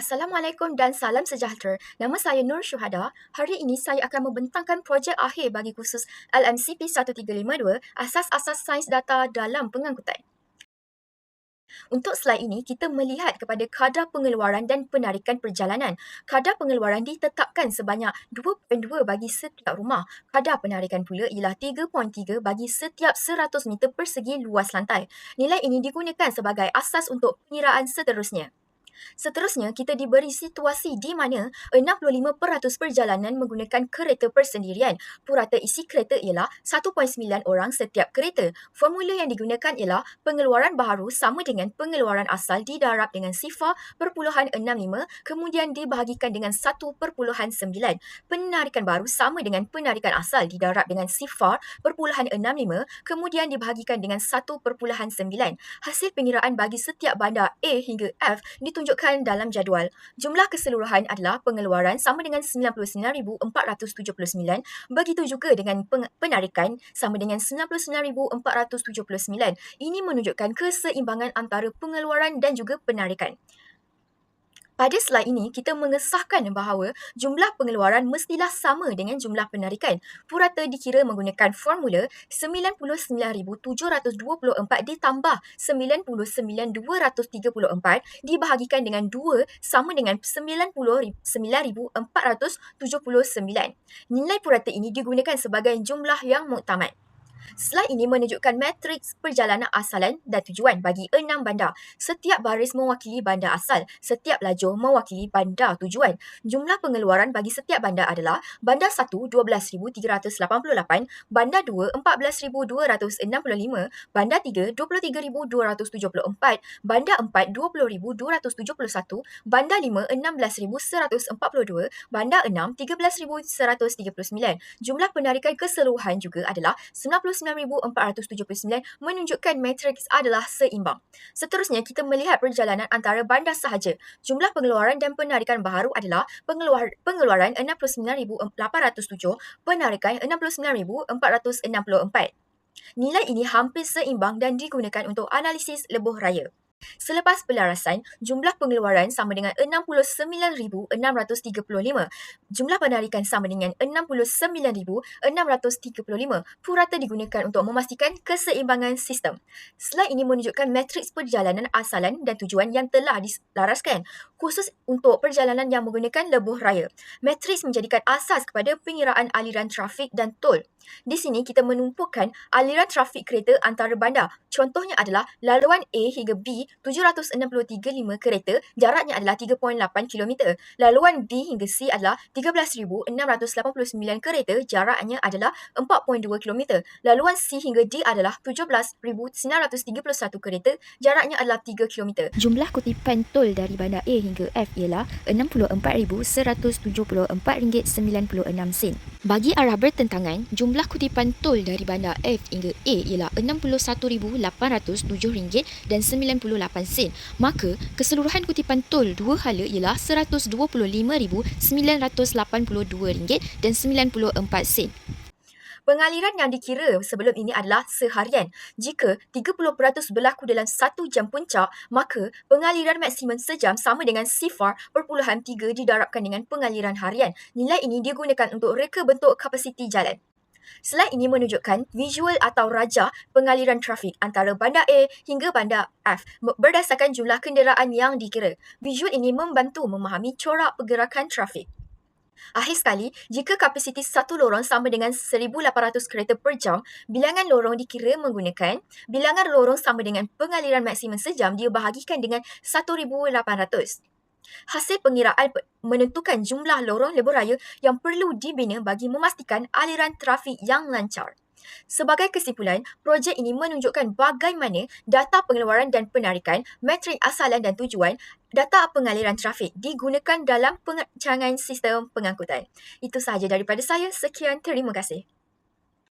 Assalamualaikum dan salam sejahtera. Nama saya Nur Syuhada. Hari ini saya akan membentangkan projek akhir bagi kursus LMCP 1352, Asas-asas Sains Data dalam Pengangkutan. Untuk slide ini, kita melihat kepada kadar pengeluaran dan penarikan perjalanan. Kadar pengeluaran ditetapkan sebanyak 2.2 bagi setiap rumah. Kadar penarikan pula ialah 3.3 bagi setiap 100 meter persegi luas lantai. Nilai ini digunakan sebagai asas untuk pengiraan seterusnya. Seterusnya, kita diberi situasi di mana 65% perjalanan menggunakan kereta persendirian. Purata isi kereta ialah 1.9 orang setiap kereta. Formula yang digunakan ialah pengeluaran baharu sama dengan pengeluaran asal didarab dengan sifar perpuluhan 65 kemudian dibahagikan dengan 1.9. Penarikan baru sama dengan penarikan asal didarab dengan sifar perpuluhan 65 kemudian dibahagikan dengan 1.9. Hasil pengiraan bagi setiap bandar A hingga F ditunjukkan dalam jadual. Jumlah keseluruhan adalah pengeluaran sama dengan 99,479. Begitu juga dengan penarikan sama dengan 99,479. Ini menunjukkan keseimbangan antara pengeluaran dan juga penarikan. Pada slide ini, kita mengesahkan bahawa jumlah pengeluaran mestilah sama dengan jumlah penarikan. Purata dikira menggunakan formula 99,724 ditambah 99,234 dibahagikan dengan 2 sama dengan 99,479. Nilai purata ini digunakan sebagai jumlah yang muktamad. Slide ini menunjukkan matriks perjalanan asalan dan tujuan bagi 6 bandar. Setiap baris mewakili bandar asal, setiap lajur mewakili bandar tujuan. Jumlah pengeluaran bagi setiap bandar adalah bandar 1, 12,388, bandar 2, 14,265, bandar 3, 23,274, bandar 4, 20,271, bandar 5, 16,142, bandar 6, 13,139. Jumlah penarikan keseluruhan juga adalah 99,479 menunjukkan matriks adalah seimbang. Seterusnya, kita melihat perjalanan antara bandar sahaja. Jumlah pengeluaran dan penarikan baharu adalah pengeluaran 69,807, penarikan 69,464. Nilai ini hampir seimbang dan digunakan untuk analisis lebuh raya. Selepas pelarasan, jumlah pengeluaran sama dengan 69,635. Jumlah penarikan sama dengan 69,635. Purata digunakan untuk memastikan keseimbangan sistem. Slide ini menunjukkan matriks perjalanan asalan dan tujuan yang telah dilaraskan, khusus untuk perjalanan yang menggunakan lebuh raya. Matriks menjadikan asas kepada pengiraan aliran trafik dan tol. Di sini kita menumpukan aliran trafik kereta antara bandar. Contohnya adalah laluan A hingga B 763.5 kereta, jaraknya adalah 3.8 km. Laluan B hingga C adalah 13,689 kereta, jaraknya adalah 4.2 km. Laluan C hingga D adalah 17,931 kereta, jaraknya adalah 3 km. Jumlah kutipan tol dari bandar A hingga F ialah RM64,174.96. Bagi arah bertentangan, jumlah kutipan tol dari bandar F hingga A ialah RM61,807.98. Maka, keseluruhan kutipan tol dua hala ialah RM125,982.94. Pengaliran yang dikira sebelum ini adalah seharian. Jika 30% berlaku dalam 1 jam puncak, maka pengaliran maksimum sejam sama dengan sifar perpuluhan 3 didarabkan dengan pengaliran harian. Nilai ini digunakan untuk reka bentuk kapasiti jalan. Slide ini menunjukkan visual atau rajah pengaliran trafik antara bandar A hingga bandar F berdasarkan jumlah kenderaan yang dikira. Visual ini membantu memahami corak pergerakan trafik. Akhir sekali, jika kapasiti satu lorong sama dengan 1,800 kereta per jam, bilangan lorong dikira menggunakan bilangan lorong sama dengan pengaliran maksimum sejam dibahagikan dengan 1,800. Hasil pengiraan menentukan jumlah lorong lebuh raya yang perlu dibina bagi memastikan aliran trafik yang lancar. Sebagai kesimpulan, projek ini menunjukkan bagaimana data pengeluaran dan penarikan, matrik asalan dan tujuan, data pengaliran trafik digunakan dalam perancangan sistem pengangkutan. Itu sahaja daripada saya. Sekian, terima kasih.